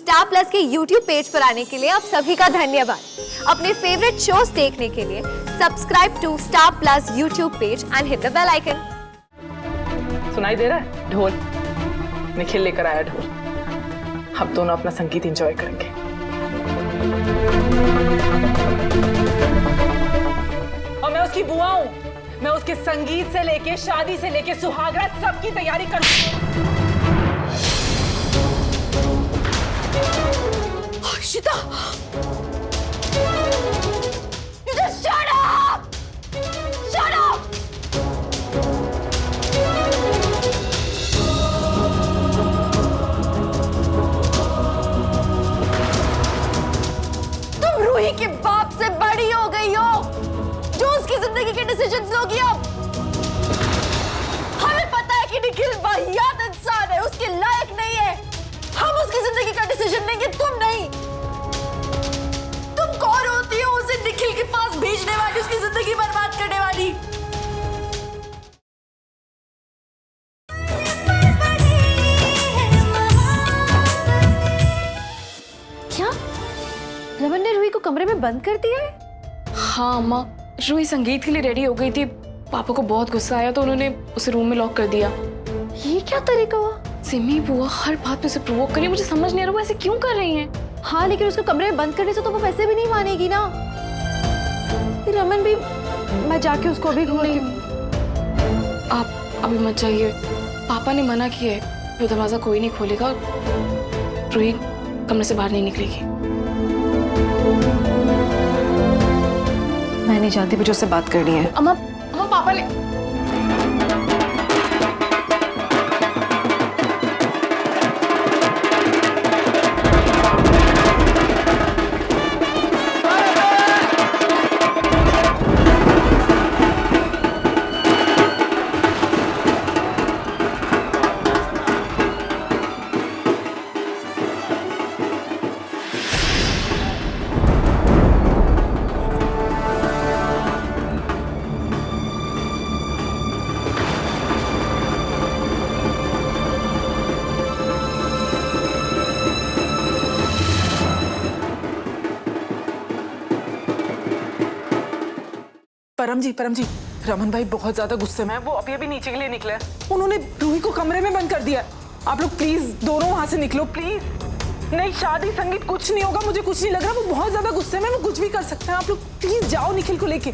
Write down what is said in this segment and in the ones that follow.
Star plus के YouTube page पर आने के लिए आप सभी का धन्यवाद। अपने फेवरेट शोज देखने के लिए subscribe to Star Plus YouTube page and hit the bell icon. सुनाई दे रहा है ढोल? निखिल लेकर आया ढोल। हम दोनों अपना संगीत एंजॉय करेंगे। और मैं उसकी बुआ हूं। मैं उसके संगीत से लेके शादी से लेके सुहागरात सबकी तैयारी करूंगी। Harshita, you just shut up! Shut up! तुम रूही के बाप से बड़ी हो गई हो, जो उसकी जिंदगी के डिसीजंस लोगी अब। हमें पता है कि निखिल वाहियात इंसान है, उसके लायक नहीं है। हम उसकी जिंदगी का डिसीजन लेंगे, तुम नहीं। तुम कौन होती हो उसे निखिल के पास भेजने वाली, उसकी जिंदगी बर्बाद करने वाली? क्या रमन ने रूही को कमरे में बंद कर दिया है? हाँ अम्मा, रूही संगीत के लिए रेडी हो गई थी। पापा को बहुत गुस्सा आया तो उन्होंने उसे रूम में लॉक कर दिया। ये क्या तरीका हुआ? सिमी बुआ हर बात पे उसे प्रोवोक कर रही है। मुझे समझ नहीं आ रहा वो ऐसे क्यों कर रही हैं। हाँ, लेकिन उसको कमरे में बंद करने से तो वो वैसे भी नहीं मानेगी ना। रमन भी, मैं जाके उसको अभी घूमती हूँ। आप अभी मत जाइए, पापा ने मना किया है। वो दरवाजा कोई नहीं खोलेगा। रूही कमरे से बाहर नहीं निकलेगी। मैं नहीं जानती, मुझे उससे बात करनी है। अम्मा अम्मा, पापा ने परम जी, रमन भाई बहुत ज्यादा गुस्से में है। वो अभी नीचे के लिए निकले हैं। उन्होंने रूही को कमरे में बंद कर दिया। आप लोग प्लीज दोनों वहां से निकलो प्लीज। नहीं, शादी संगीत कुछ नहीं होगा। मुझे कुछ नहीं लग रहा। वो बहुत ज्यादा गुस्से में, वो कुछ भी कर सकते हैं। आप लोग प्लीज जाओ निखिल को लेके।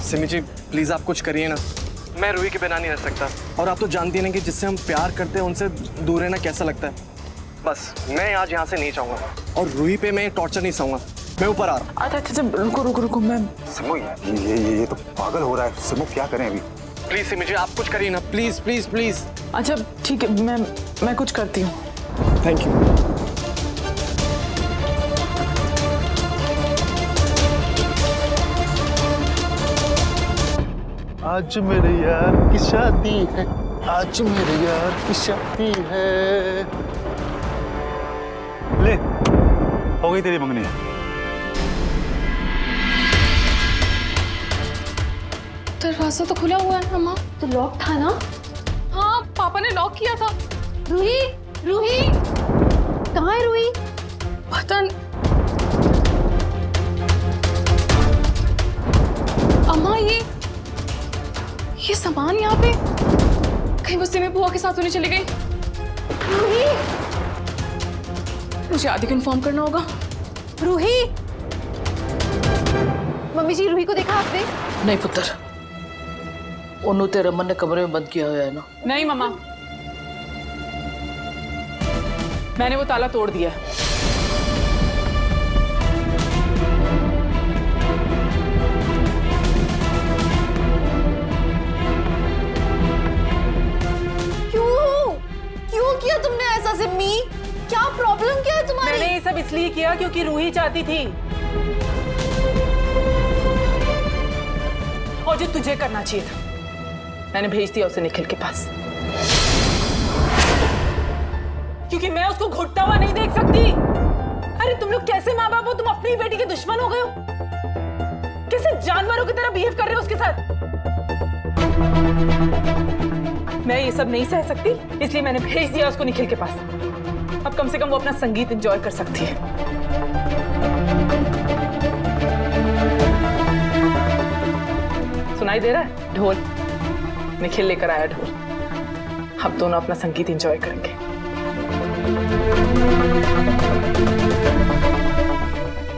सिमी जी प्लीज आप कुछ करिए ना। मैं रूही के बिना नहीं रह सकता। और आप तो जानती हैं ना कि जिससे हम प्यार करते हैं उनसे दूर रहना कैसा लगता है। बस मैं आज यहाँ से नहीं चाहूंगा और रूही पे मैं टॉर्चर नहीं सहूंगा। मैं ऊपर आ रहा हूँ। अच्छा, रुको मैं। सिमो ये तो पागल हो रहा है। सिमो क्या करें अभी? प्लीज सिमी जी आप कुछ करिए ना, प्लीज प्लीज प्लीज। अच्छा ठीक है, मैं कुछ करती हूँ। Thank you. आज मेरे यार की शादी है, आज मेरे यार की शादी है। ले, हो गई तेरी मंगनी। दरवाजा तो खुला हुआ है अम्मा। तो लॉक था ना? हाँ, पापा ने लॉक किया था। रूही कहाँ है रूही? पता नहीं। अम्मा ये सामान यहाँ पे कहीं वो सिमी बुआ के साथ होने चली गई। रूही, मुझे आदि को इन्फॉर्म करना होगा। रूही, मम्मी जी रूही को देखा आपने? नहीं पुत्र, उन्हों ते रमन ने कमरे में बंद किया हुआ है ना? नहीं मम्मा, मैंने वो ताला तोड़ दिया। क्यों किया तुमने ऐसा सिम्मी? क्या प्रॉब्लम क्या है तुम्हारी? मैंने ये सब इसलिए किया क्योंकि रूही चाहती थी, और जो तुझे करना चाहिए था मैंने भेज दिया उसे निखिल के पास, क्योंकि मैं उसको घुटता हुआ नहीं देख सकती। अरे तुम लोग कैसे माँ बाप हो? तुम अपनी बेटी के दुश्मन हो गए हो। कैसे जानवरों की तरह बिहेव कर रहे हो उसके साथ। मैं ये सब नहीं सह सकती, इसलिए मैंने भेज दिया उसको निखिल के पास। अब अब कम से कम वो अपना संगीत एंजॉय कर सकती है। सुनाई दे रहा है ढोल? निखिल लेकर आया ढोल। हम दोनों अपना संगीत एंजॉय करेंगे।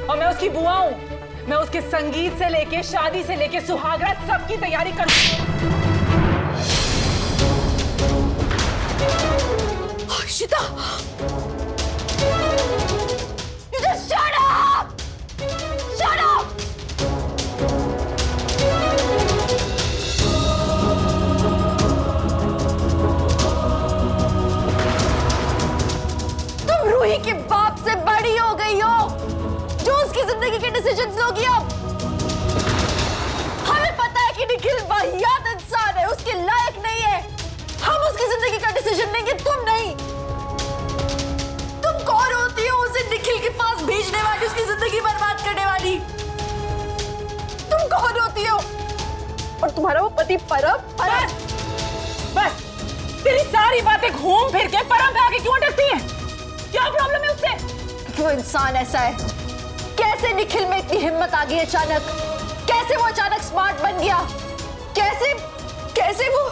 और मैं उसकी बुआ हूं। मैं उसके संगीत से लेके शादी से लेके सुहागरात सबकी तैयारी करूंगी। Shita! You just shut up! Shut up! तुम रूही के बाप से बड़ी हो गई हो, जो उसकी जिंदगी के डिसीजंस लोगी अब। हमें पता है कि निखिल वाहियात इंसान है, उसके लायक नहीं है। हम उसकी जिंदगी का डिसीजन लेंगे, तुम नहीं। तुम कौन होती हो उसे निखिल के पास भेजने वाली, उसकी जिंदगी बर्बाद करने वाली? तुम कौन होती हो? और तुम्हारा वो पति परम? बस तेरी सारी बातें घूम फिर के परम पे आके क्यों अटकती हैं? क्या प्रॉब्लम है उससे? क्यों इंसान ऐसा है? कैसे निखिल में इतनी हिम्मत आ गई अचानक? कैसे वो अचानक स्मार्ट बन गया? कैसे वो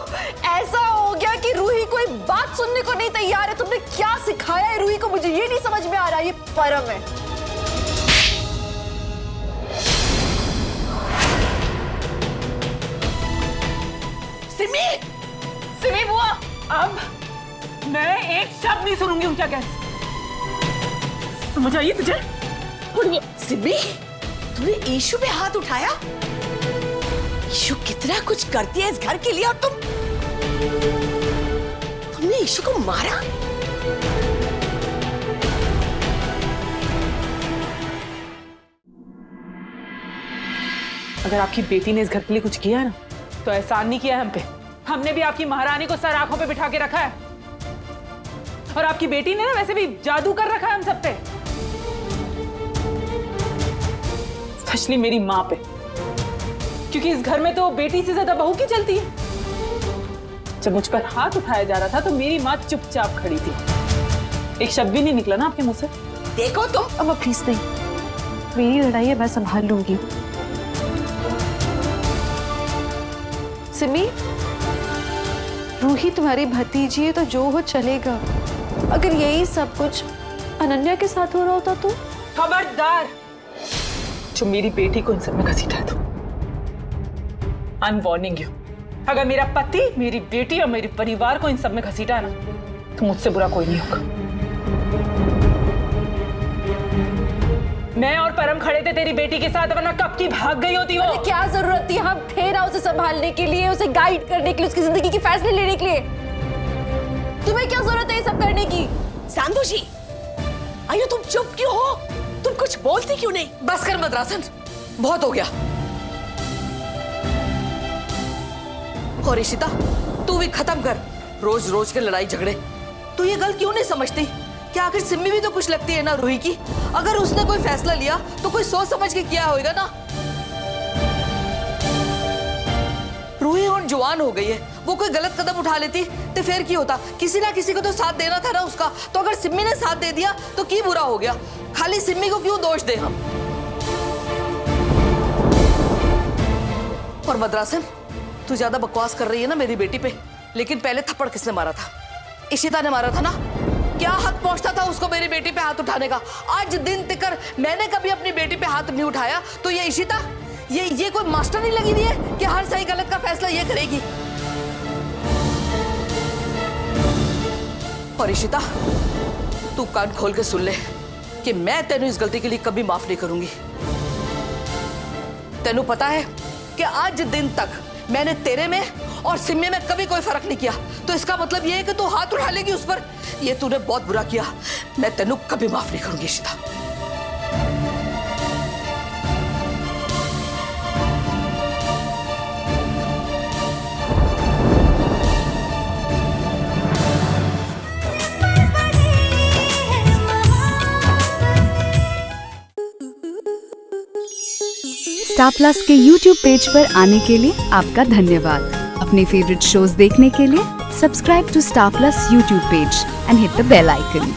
ऐसा हो गया कि रूही कोई बात सुनने को नहीं तैयार है? तुमने क्या सिखाया है रूही को? मुझे ये नहीं समझ में आ रहा। ये परम है। सिमी बुआ, अब मैं एक शब्द नहीं सुनूंगी उनका। कैसे समझ आई तुझे? सिमी, तूने ईशु पे हाथ उठाया? ईशु कितना कुछ करती है इस घर के लिए, और तुमने ईशु को मारा? अगर आपकी बेटी ने इस घर के लिए कुछ किया है ना, तो एहसान नहीं किया है हम पे। हमने भी आपकी महारानी को सर आंखों पे बिठा के रखा है, और आपकी बेटी ने ना वैसे भी जादू कर रखा है हम सब पे, स्पेशली मेरी माँ पे, क्योंकि इस घर में तो बेटी से ज्यादा बहू की चलती है। जब मुझ पर हाथ उठाया जा रहा था तो मेरी माँ चुपचाप खड़ी थी, एक शब्द भी नहीं निकला ना आपके मुंह से। देखो तुम। अब प्लीज नहीं, मेरी लड़ाई है, मैं संभाल लूंगी। सिमी, रूही तुम्हारी भतीजी है तो जो हो चलेगा। अगर यही सब कुछ अनन्या के साथ हो रहा होता तो? खबरदार जो मेरी बेटी को इन सब में घसीटा है तो। आई एम वार्निंग यू, अगर मेरा पति, मेरी बेटी और मेरे परिवार को इन सब में घसीटा है ना, तो मुझसे बुरा कोई नहीं होगा। मैं और परम खड़े थे तेरी बेटी के साथ, वरना कब की भाग गई होती हो। क्या जरूरत थी? हम थे ना उसे संभालने के लिए, उसे गाइड करने के लिए, उसकी जिंदगी के फैसले लेने के लिए। तुम्हें क्या जरूरत है ये सब करने की? सांधू जी, आयु तुम चुप क्यों हो? तुम कुछ बोलती क्यों नहीं? बस कर मद्रासन, बहुत हो गया। और इशिता, तू भी खत्म कर रोज रोज के लड़ाई झगड़े। तू ये गल क्यों नहीं समझती कि आखिर सिम्मी भी तो कुछ लगती है ना रूही की। अगर उसने कोई फैसला लिया तो कोई सोच समझ के किया होगा ना। रूही और जवान हो गई है, वो कोई गलत कदम उठा लेती तो फिर क्या होता? किसी ना किसी को तो साथ देना था ना उसका। तो अगर सिम्मी ने साथ दे दिया तो क्या बुरा हो गया? खाली सिम्मी को क्यों दोष दे हम? और मद्रासन, तू ज्यादा बकवास कर रही है ना मेरी बेटी पे। लेकिन पहले थप्पड़ किसने मारा था? इशिता ने मारा था ना। क्या हक पहुंचता था उसको मेरी बेटी पे हाथ उठाने का? आज दिन तक मैंने कभी अपनी बेटी पे हाथ नहीं उठाया, तो ये इशिता, ये कोई मास्टर नहीं लगी हुई है कि हर सही गलत का फैसला ये करेगी? और इशिता, तू कान खोल के सुन ले कि मैं तेनू इस गलती के लिए कभी माफ नहीं करूंगी। तेनू पता है कि आज दिन तक मैंने तेरे में और सिम्मी में कभी कोई फर्क नहीं किया, तो इसका मतलब ये है कि तू हाथ उठा लेगी उस पर। ये तूने बहुत बुरा किया, मैं तेनू कभी माफ नहीं करूंगी इशिता। स्टार प्लस के YouTube पेज पर आने के लिए आपका धन्यवाद। अपने फेवरेट शोज देखने के लिए subscribe to Star Plus YouTube page and hit the bell icon.